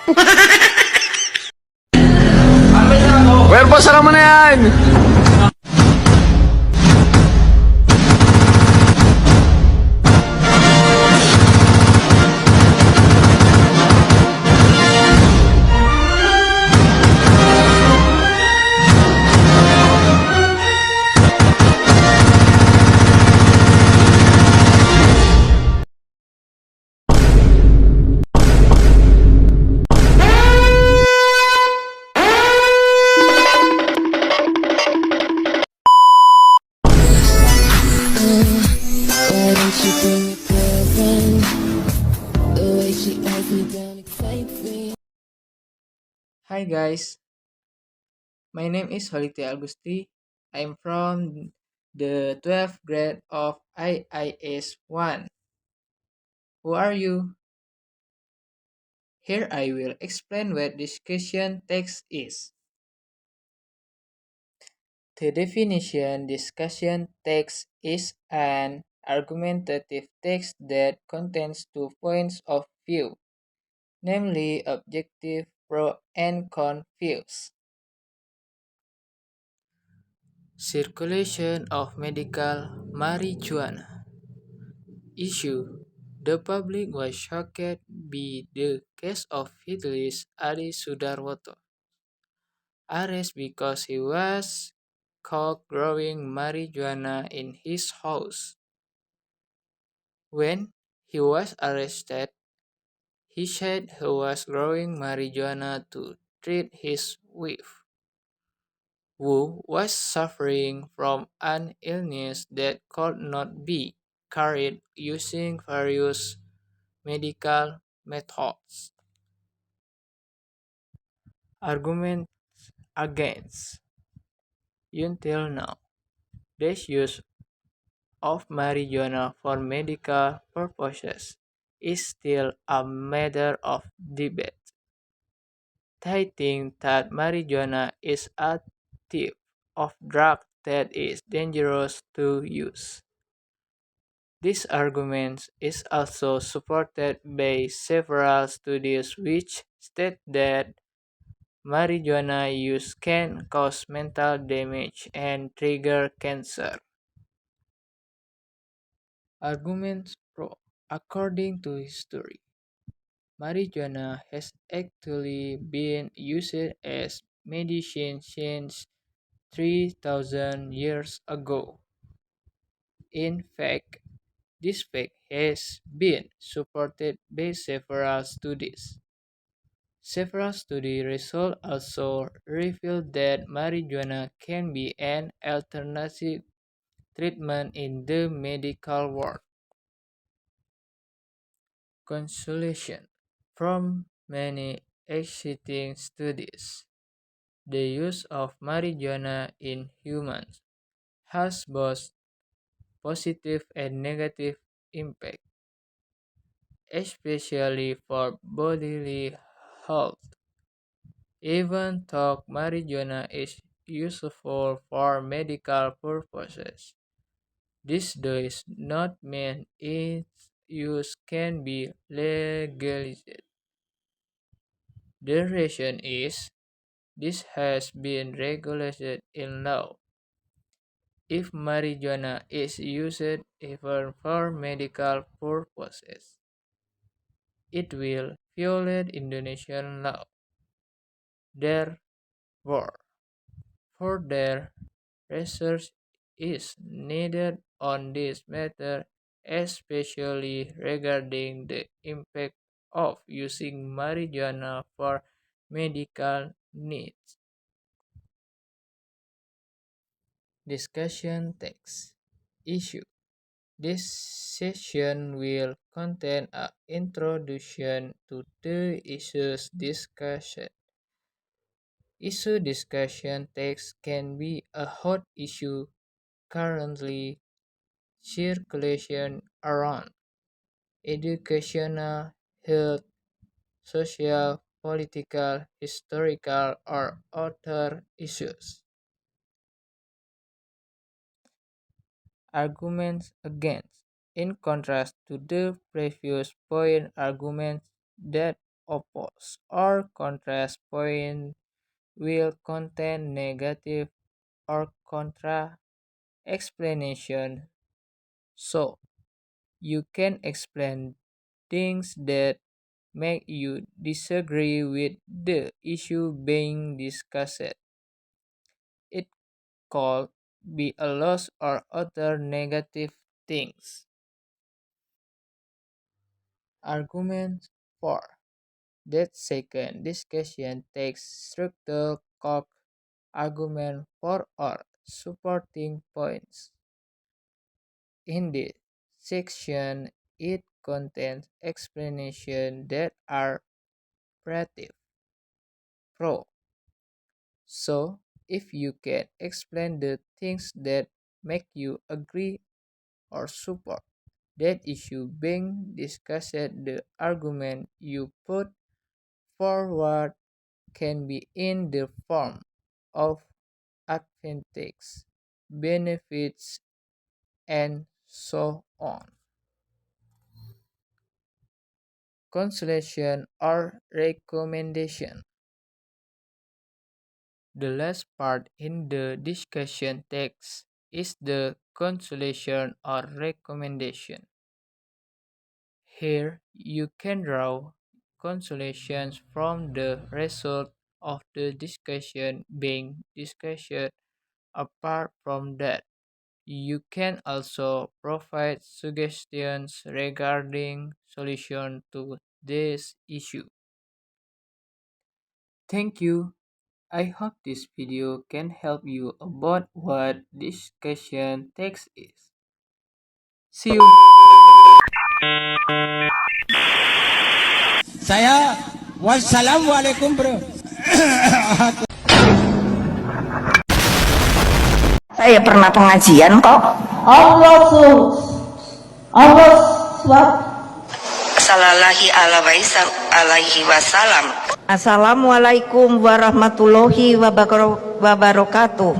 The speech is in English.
Well, pasara mo na yan! Why don't you bring your girlfriend? The way she eyes me down excites me. Hi guys, my name is Holite Augusti. I'm from the 12th grade of IIS 1. Who are you? Here I will explain what discussion text is. The definition discussion text is an argumentative text that contains two points of view, namely objective pro and con views. Circulation of medical marijuana. Issue: the public was shocked by the case of Vitalis Adi Sudarwoto, arrested because he was caught growing marijuana in his house. When he was arrested, he said he was growing marijuana to treat his wife, who was suffering from an illness that could not be cured using various medical methods. Arguments against. Until now, the use of marijuana for medical purposes is still a matter of debate. They think that marijuana is a type of drug that is dangerous to use. This argument is also supported by several studies which state that marijuana use can cause mental damage and trigger cancer. Arguments pro. According to history, marijuana has actually been used as medicine since 3,000 years ago. In fact, this fact has been supported by several studies. Several study results also reveal that marijuana can be an alternative treatment in the medical world. Consolation. From many existing studies, the use of marijuana in humans has both positive and negative impact, especially for bodily health. Even though marijuana is useful for medical purposes, this does not mean its use can be legalized. The reason is this has been regulated in law. If marijuana is used even for medical purposes, it will violate Indonesian law. Therefore, further research is needed on this matter, especially regarding the impact of using marijuana for medical needs. Discussion text. Issue. This session will contain an introduction to the issues discussion. Issue discussion text can be a hot issue currently circulation around educational, health, social, political, historical, or other issues. Arguments against. In contrast to the previous point, arguments that oppose or contrast point will contain negative or contra explanation, so you can explain things that make you disagree with the issue being discussed. It could be a loss or other negative things. Argument 4. That second discussion takes structural cock argument for or supporting points. In this section, it contains explanations that are prative, pro. So, if you can explain the things that make you agree or support that issue being discussed, the argument you put forward can be in the form of advantages, benefits, and so on. Consolation or recommendation. The last part in the discussion text is the consolation or recommendation. Here you can draw consolations from the result of the discussion being discussed. Apart from that, you can also provide suggestions regarding solution to this issue. Thank you. I hope this video can help you about what discussion text is. See you. Saya wassalamualaikum bro. Saya pernah pengajian kok. Allah swab. Sallallahu alaihi wasallam. Assalamualaikum warahmatullahi wabarakatuh.